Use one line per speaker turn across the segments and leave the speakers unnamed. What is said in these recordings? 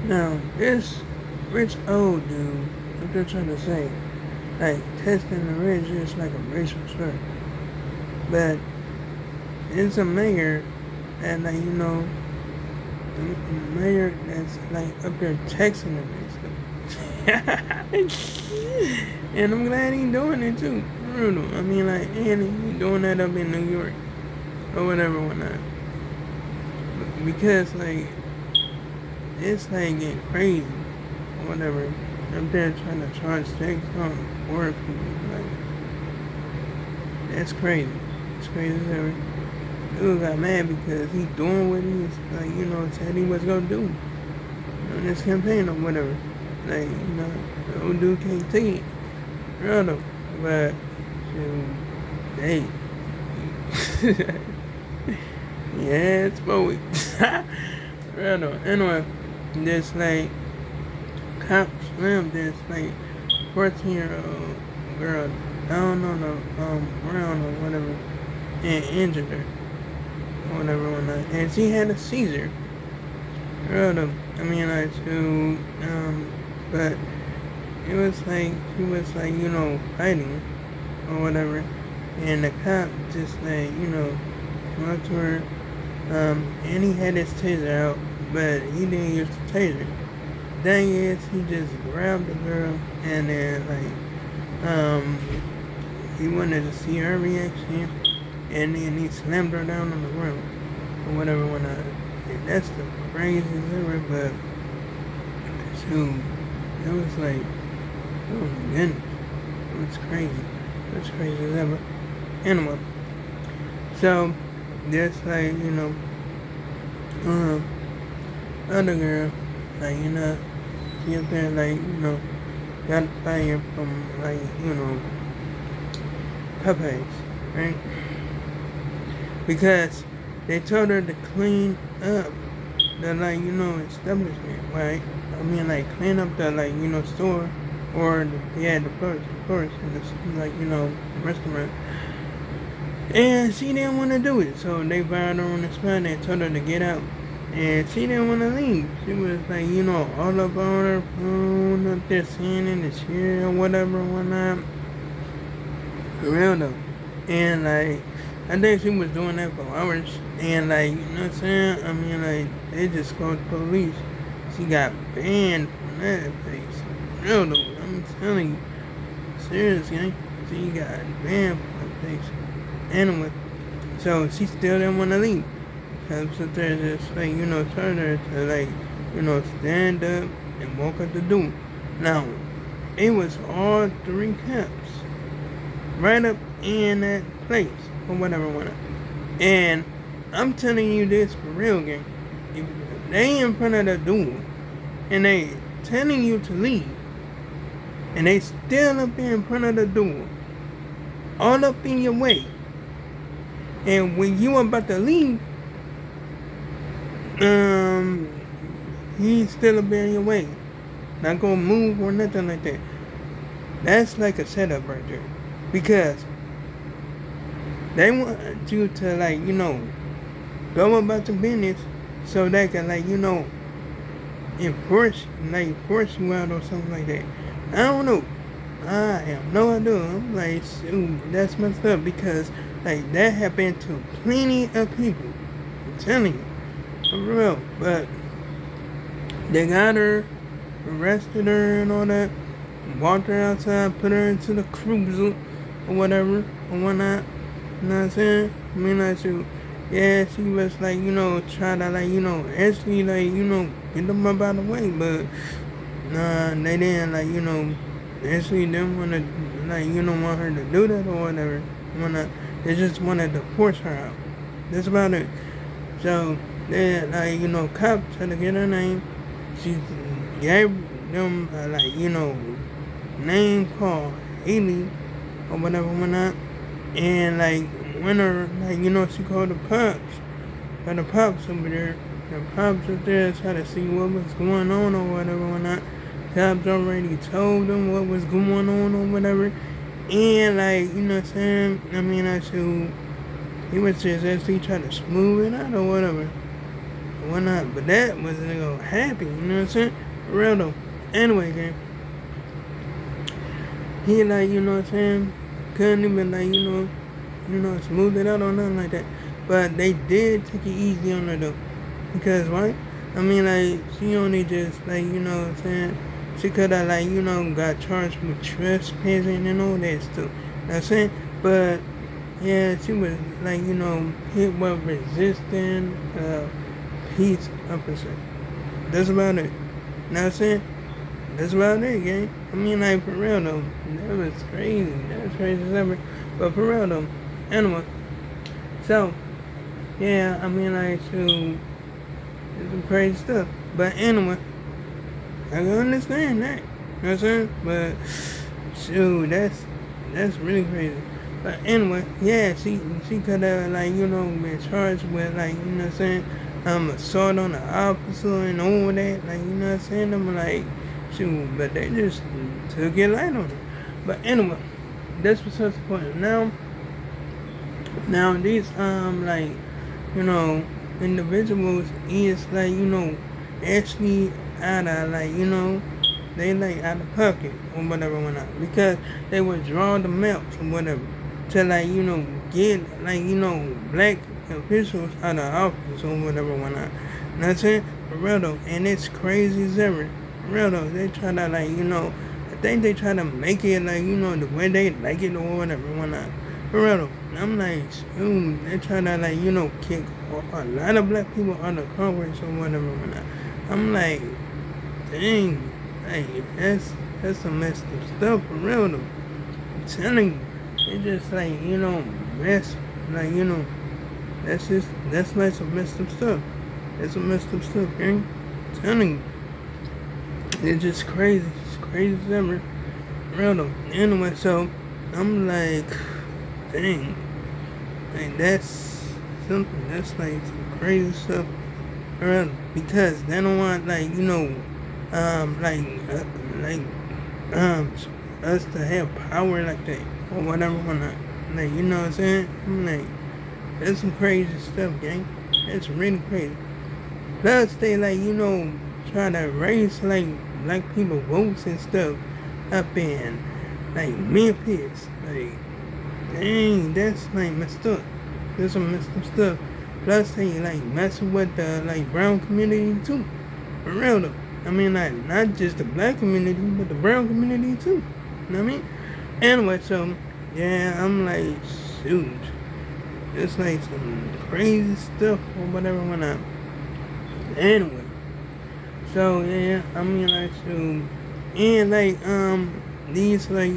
Now, this rich old dude, I'm just trying to say, like, testing the rich is like a racial slur. But it's a mayor that, like, the mayor that's, like, up there texting them and stuff. And I'm glad he's doing it, too. Brutal. I mean, like, and he's doing that up in New York or whatever, whatnot. Because, like, it's, like, getting crazy or whatever. Up there trying to charge checks on poor people. Like, that's crazy. It's crazy as ever. Dude got mad because he doing what he's like, said he was gonna do on this campaign or whatever. Like, the old dude can't take it. Real though. But shoot, hey. Yeah, it's Bowie. Real though. Anyway, this like cop slammed this like 14-year-old girl down on the ground or whatever and injured her or whatever whatnot. And she had a seizure. I mean like to but it was like she was like, fighting or whatever, and the cop just like, came up to her, and he had his taser out, but he didn't use the taser. The thing is, he just grabbed the girl and then he wanted to see her reaction, and then he slammed her down on the ground or whatever whatnot. And that's the craziest ever, but shoot, it was like, oh my goodness, it was crazy. It was crazy as ever. Anyway, so just like, other girl, like, she up there like, got fired from like, puppies, right? Because they told her to clean up the like, establishment, right? I mean like clean up the like, store or the floors in the like, restaurant. And she didn't want to do it, so they fired her on the spot and told her to get out. And she didn't want to leave. She was like, all up on her phone, up there sitting in the chair or whatever, whatnot. For real though. And like, I think she was doing that for hours. And like, you know what I'm saying? I mean, like, they just called the police. She got banned from that place. For real though. I'm telling you. Seriously, she got banned from that place. Anyway, so she still didn't want to leave. So there just like, told her to like, stand up and walk out the door. Now, it was all three cops right up in that place or whatever. And I'm telling you this for real, gang. If they in front of the door and they telling you to leave, and they still up there in front of the door, all up in your way, and when you about to leave, he's still up there in your way, not gonna move or nothing like that. That's like a setup right there, because they want you to like, go about your business so they can like, force you out or something like that. I don't know. I have no idea. I'm like, shoot, that's messed up because like that happened to plenty of people. I'm telling you. For real. But they got her, arrested her and all that, walked her outside, put her into the cruiser or whatever or whatnot. You know what I'm saying? I mean like she was like, try to like, actually like, get them up out of the way, but nah, they didn't like, actually didn't want to like, want her to do that or whatever. They just wanted to force her out. That's about it. So they like, cops had to get her name. She gave them like, name called Haley or whatever. And like when her like, she called the pops. But the pops over there, the pops up there trying to see what was going on or whatever. Cops already told them what was going on or whatever. And like, you know what I'm saying? I mean, he was just actually trying to smooth it out or whatever. or whatnot. But that wasn't gonna happen, you know what I'm saying? For real though. Anyway, gang. He like, you know what I'm saying? Couldn't even like, smooth it out or nothing like that. But they did take it easy on her though. Because why? I mean like she only just like, you know what I'm saying? She could have like, got charged with trespassing and all that stuff. You know what I'm saying? But yeah, she was like, hit with resisting peace officer. That's about it. You know what I'm saying? That's about it, gang. I mean, like, for real, though. That was crazy. That was crazy as ever. But for real, though. Anyway. So, yeah, I mean, like, shoot. It's some crazy stuff. But anyway. I can understand that. You know what I'm saying? But, shoot, that's really crazy. But anyway, yeah, she could have, like, been charged with, like, you know what I'm saying? Assault on the officer and all that. Like, you know what I'm saying? I'm like, shoot, but they just took it light on it. But anyway, that's what's the point. Now these like, individuals is like, actually out of like, they like out of pocket or whatever whatnot. Because they would draw the maps or whatever to like, get like, black officials out of office or whatever whatnot. You know what I'm saying? For real though. And it's crazy as ever. For real though. They try to like, I think they try to make it like, the way they like it or whatever whatnot. For real though. I'm like, shoot, they try to like, kick a lot of black people out of Congress or whatever whatnot. I'm like, dang, like that's some messed up stuff for real though. I'm telling you. It's just like, mess, like, that's like some messed up stuff. That's some messed up stuff, gang. I'm telling you. It's just crazy. It's crazy as ever. Real though. Anyway, so I'm like, dang. Like that's something. That's like some crazy stuff. Real, because they don't want like, us to have power like that or whatever whatnot. Like, you know what I'm saying? I'm like, that's some crazy stuff, gang. That's really crazy. Plus they like, try to raise like black people votes and stuff up in like Memphis. Like, dang, that's like messed up. That's some messed up stuff. Plus they like messing with the like brown community too. For real though. I mean like not just the black community but the brown community too. You know what I mean? Anyway, so yeah, I'm like, shoot. It's like some crazy stuff or whatever whatnot. Anyway. So yeah, I mean like, shoot. And like these like,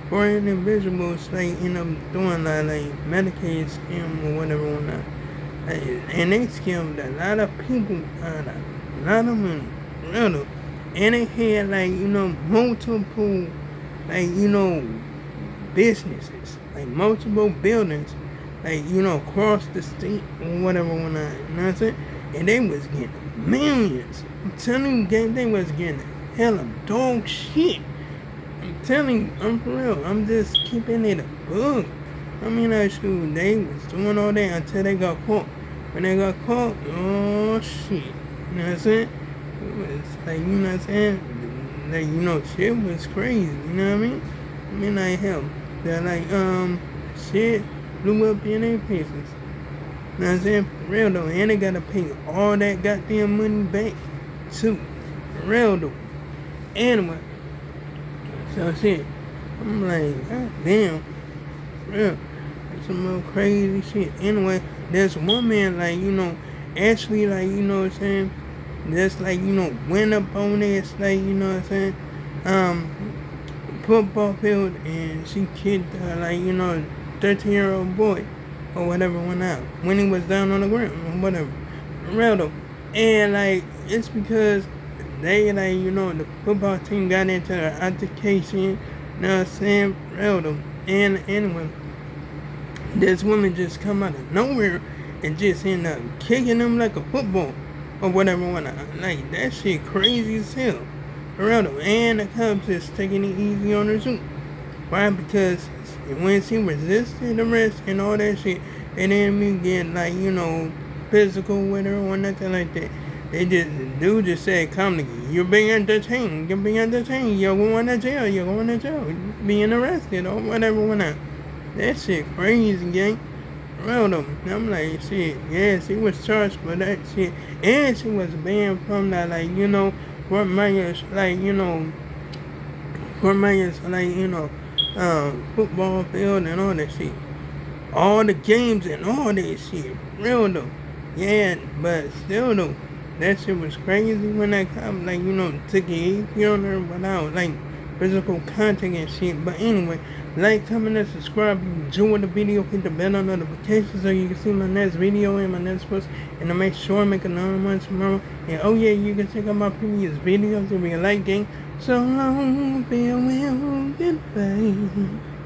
foreign individuals like end up doing like Medicaid scam or whatever whatnot. Like, and they scammed a lot of people out of a lot of money. Real. And they had like, multiple like, businesses, like multiple buildings, like, across the state or whatever whatnot. You know what I'm saying? And they was getting millions. I'm telling you, gang, they was getting hella dog shit. I'm telling you, I'm for real. I'm just keeping it a bug. I mean, actually, they was doing all that until they got caught. When they got caught, oh shit. You know what I'm saying? It was like, you know what I'm saying? Like, shit was crazy. You know what I mean? I mean, like, hell. That, like, shit blew up in their faces. You know what I'm saying? For real, though. And they gotta pay all that goddamn money back, too. For real, though. Anyway. So, shit. I'm like, god damn. For real. That's some real crazy shit. Anyway, there's one man, like, actually, like, you know what I'm saying? Just like, went up on this, like, you know what I'm saying? Football field and she kicked, like, 13-year-old boy or whatever went out when he was down on the ground or whatever. Real though. And like, it's because they, like, the football team got into an altercation, you know what I'm saying? Real though. And anyway, this woman just come out of nowhere and just end up kicking him like a football or whatever whatnot. Like, that shit crazy as hell. For real though. And the cops is taking it easy on her too. Why? Because when she resisted arrest and all that shit, they didn't even get like, physical with her or nothing like that. They just, dude just said, come to you. You're being entertained. You're being entertained. You're going to jail. You're going to jail. You're being arrested or whatever. That shit crazy, gang. Real though. I'm like, shit. Yeah, she was charged for that shit. And she was banned from that, like, Fort Myers, like, Fort Myers, like, football field and all that shit. All the games and all that shit. Real though. Yeah, but still though. That shit was crazy when that cop, like, took it easy on her without, like, physical contact and shit. But anyway, like, comment, and subscribe. If you enjoyed the video, hit the bell on notifications so you can see my next video and my next post. And to make sure I make another one tomorrow. And oh yeah, you can check out my previous videos if you like gang. So long, farewell, goodbye.